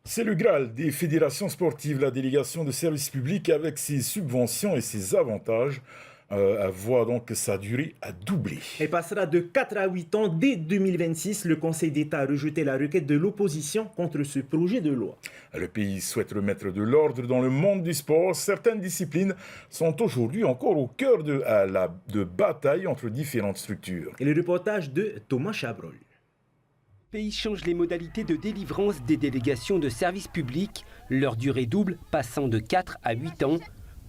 C'est le Graal des fédérations sportives, la délégation de service public avec ses subventions et ses avantages voit donc sa durée à doubler. Elle passera de 4 à 8 ans dès 2026. Le Conseil d'État a rejeté la requête de l'opposition contre ce projet de loi. Le pays souhaite remettre de l'ordre dans le monde du sport. Certaines disciplines sont aujourd'hui encore au cœur de bataille entre différentes structures. Et le reportage de Thomas Chabrol. Le pays change les modalités de délivrance des délégations de services publics. Leur durée double, passant de 4 à 8 ans.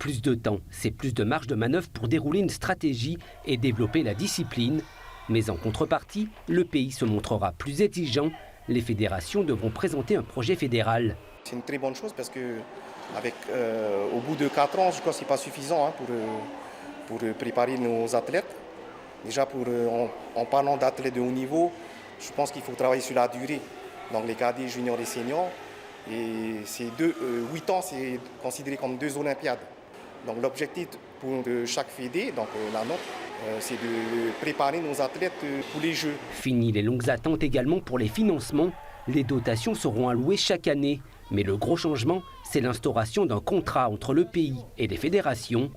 Plus de temps, c'est plus de marge de manœuvre pour dérouler une stratégie et développer la discipline. Mais en contrepartie, le pays se montrera plus exigeant. Les fédérations devront présenter un projet fédéral. C'est une très bonne chose parce que au bout de 4 ans, je crois que ce n'est pas suffisant pour préparer nos athlètes. Déjà, en parlant d'athlètes de haut niveau, je pense qu'il faut travailler sur la durée, donc les cadets, juniors et seniors. Et 8 ans, c'est considéré comme 2 Olympiades. Donc l'objectif pour chaque fédé, donc la nôtre, c'est de préparer nos athlètes pour les Jeux. Fini les longues attentes également pour les financements. Les dotations seront allouées chaque année. Mais le gros changement, c'est l'instauration d'un contrat entre le pays et les fédérations.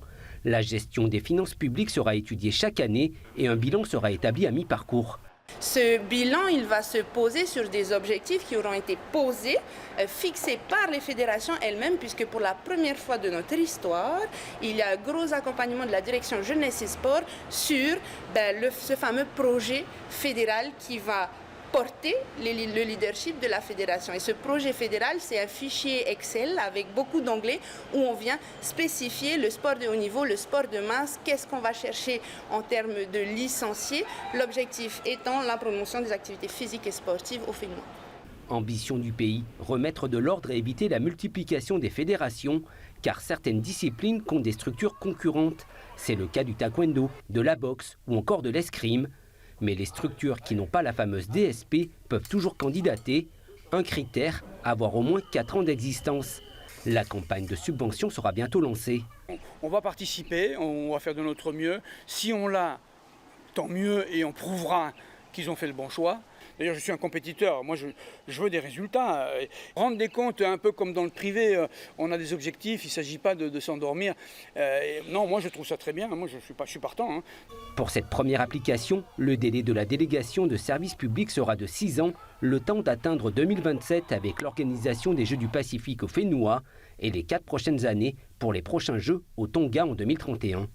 La gestion des finances publiques sera étudiée chaque année et un bilan sera établi à mi-parcours. Ce bilan, il va se poser sur des objectifs qui auront été posés, fixés par les fédérations elles-mêmes, puisque pour la première fois de notre histoire, il y a un gros accompagnement de la direction jeunesse et sport sur ce fameux projet fédéral qui va porter le leadership de la fédération. Et ce projet fédéral, c'est un fichier Excel avec beaucoup d'onglets où on vient spécifier le sport de haut niveau, le sport de masse, qu'est-ce qu'on va chercher en termes de licenciés, l'objectif étant la promotion des activités physiques et sportives au féminin. Ambition du pays, remettre de l'ordre et éviter la multiplication des fédérations, car certaines disciplines comptent des structures concurrentes. C'est le cas du taekwondo, de la boxe ou encore de l'escrime. Mais les structures qui n'ont pas la fameuse DSP peuvent toujours candidater. Un critère, avoir au moins 4 ans d'existence. La campagne de subvention sera bientôt lancée. On va participer, on va faire de notre mieux. Si on l'a, tant mieux, et on prouvera qu'ils ont fait le bon choix. D'ailleurs, je suis un compétiteur, moi je veux des résultats. Rendre des comptes, un peu comme dans le privé, on a des objectifs, il ne s'agit pas de s'endormir. Non, moi je trouve ça très bien, moi je suis partant. Pour cette première application, le délai de la délégation de service public sera de 6 ans, le temps d'atteindre 2027 avec l'organisation des Jeux du Pacifique au Fénois et les 4 prochaines années pour les prochains Jeux au Tonga en 2031.